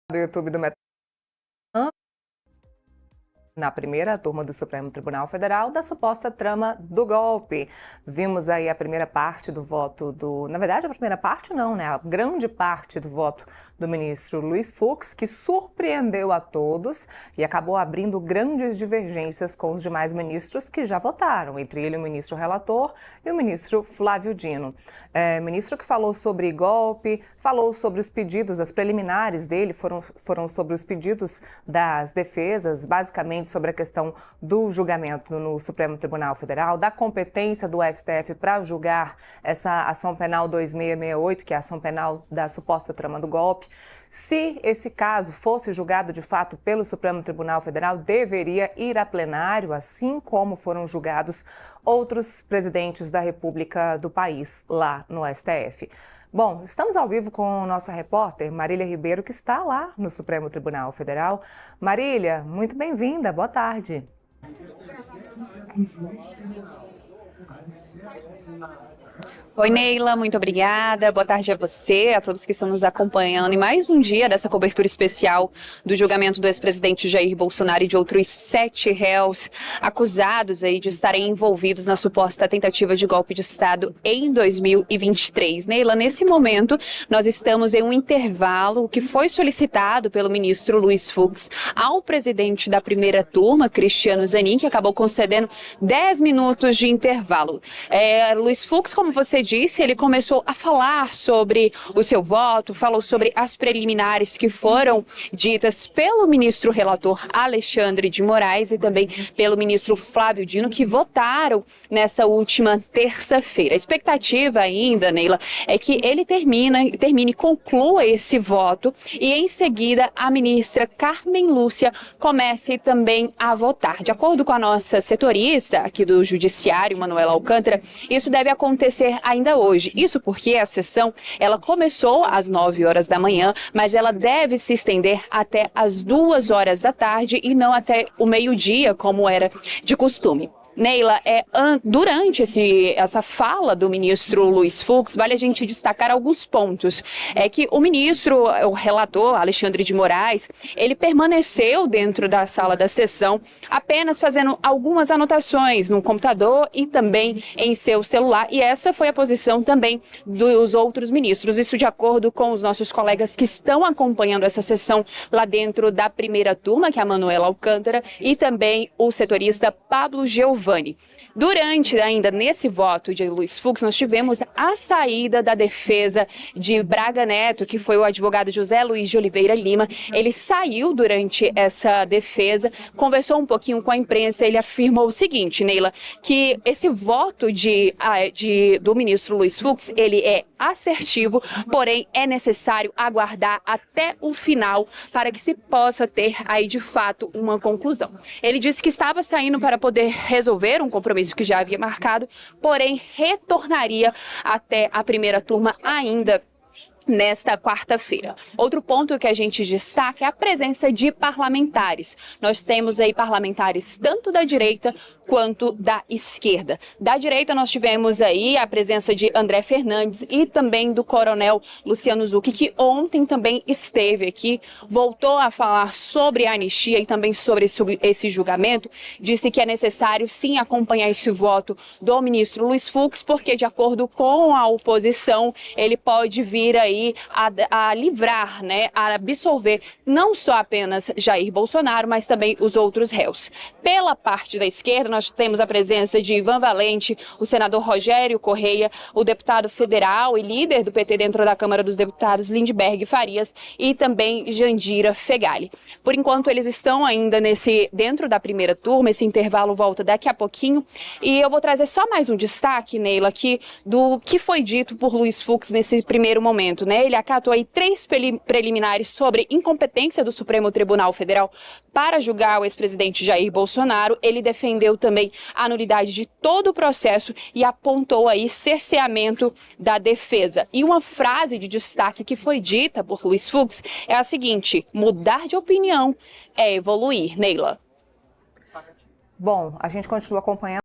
do YouTube do Metro. Na primeira turma do Supremo Tribunal Federal da suposta trama do golpe. Vimos aí a primeira parte do voto na verdade, a primeira parte não, né? A grande parte do voto do ministro Luiz Fux, que surpreendeu a todos e acabou abrindo grandes divergências com os demais ministros que já votaram, entre ele o ministro relator e o ministro Flávio Dino. Ministro que falou sobre golpe, falou sobre os pedidos, as preliminares dele foram sobre os pedidos das defesas, basicamente sobre a questão do julgamento no Supremo Tribunal Federal, da competência do STF para julgar essa ação penal 2668, que é a ação penal da suposta trama do golpe. Se esse caso fosse julgado de fato pelo Supremo Tribunal Federal, deveria ir a plenário, assim como foram julgados outros presidentes da República do país lá no STF. Bom, estamos ao vivo com nossa repórter Marília Ribeiro, que está lá no Supremo Tribunal Federal. Marília, muito bem-vinda, boa tarde. Oi, Neila, muito obrigada. Boa tarde a você, a todos que estão nos acompanhando em mais um dia dessa cobertura especial do julgamento do ex-presidente Jair Bolsonaro e de outros 7 réus acusados aí de estarem envolvidos na suposta tentativa de golpe de Estado em 2023. Neila, nesse momento, nós estamos em um intervalo que foi solicitado pelo ministro Luiz Fux ao presidente da primeira turma, Cristiano Zanin, que acabou concedendo 10 minutos de intervalo. Luiz Fux, como você disse, ele começou a falar sobre o seu voto, falou sobre as preliminares que foram ditas pelo ministro relator Alexandre de Moraes e também pelo ministro Flávio Dino, que votaram nessa última terça-feira. A expectativa ainda, Neila, é que ele termine, conclua esse voto e em seguida a ministra Carmen Lúcia comece também a votar. De acordo com a nossa setorista aqui do Judiciário, Manuela Alcântara, isso deve acontecer ainda hoje. Isso porque a sessão ela começou às 9 horas da manhã, mas ela deve se estender até às 2 horas da tarde e não até o meio-dia, como era de costume. Neila, durante essa fala do ministro Luiz Fux, vale a gente destacar alguns pontos. É que o relator Alexandre de Moraes, ele permaneceu dentro da sala da sessão apenas fazendo algumas anotações no computador e também em seu celular. E essa foi a posição também dos outros ministros. Isso de acordo com os nossos colegas que estão acompanhando essa sessão lá dentro da primeira turma, que é a Manuela Alcântara, e também o setorista Pablo Giovanni. Durante, ainda nesse voto de Luiz Fux, nós tivemos a saída da defesa de Braga Neto, que foi o advogado José Luiz de Oliveira Lima. Ele saiu durante essa defesa, conversou um pouquinho com a imprensa, ele afirmou o seguinte, Neila, que esse voto do ministro Luiz Fux, ele é assertivo, porém é necessário aguardar até o final para que se possa ter aí de fato uma conclusão. Ele disse que estava saindo para poder resolver um compromisso que já havia marcado, porém retornaria até a primeira turma ainda nesta quarta-feira. Outro ponto que a gente destaca é a presença de parlamentares. Nós temos aí parlamentares tanto da direita quanto da esquerda. Da direita nós tivemos aí a presença de André Fernandes e também do coronel Luciano Zucchi, que ontem também esteve aqui, voltou a falar sobre a anistia e também sobre esse julgamento, disse que é necessário sim acompanhar esse voto do ministro Luiz Fux, porque de acordo com a oposição, ele pode vir aí a livrar, né, a absolver não só apenas Jair Bolsonaro, mas também os outros réus. Pela parte da esquerda, nós temos a presença de Ivan Valente, o senador Rogério Correia, o deputado federal e líder do PT dentro da Câmara dos Deputados, Lindbergh Farias, e também Jandira Fegali. Por enquanto, eles estão ainda dentro da primeira turma, esse intervalo volta daqui a pouquinho, e eu vou trazer só mais um destaque, Neila, aqui do que foi dito por Luiz Fux nesse primeiro momento, né? Ele acatou aí 3 preliminares sobre incompetência do Supremo Tribunal Federal para julgar o ex-presidente Jair Bolsonaro. Ele defendeu também a nulidade de todo o processo e apontou aí cerceamento da defesa. E uma frase de destaque que foi dita por Luiz Fux é a seguinte: mudar de opinião é evoluir. Neila. Bom, a gente continua acompanhando.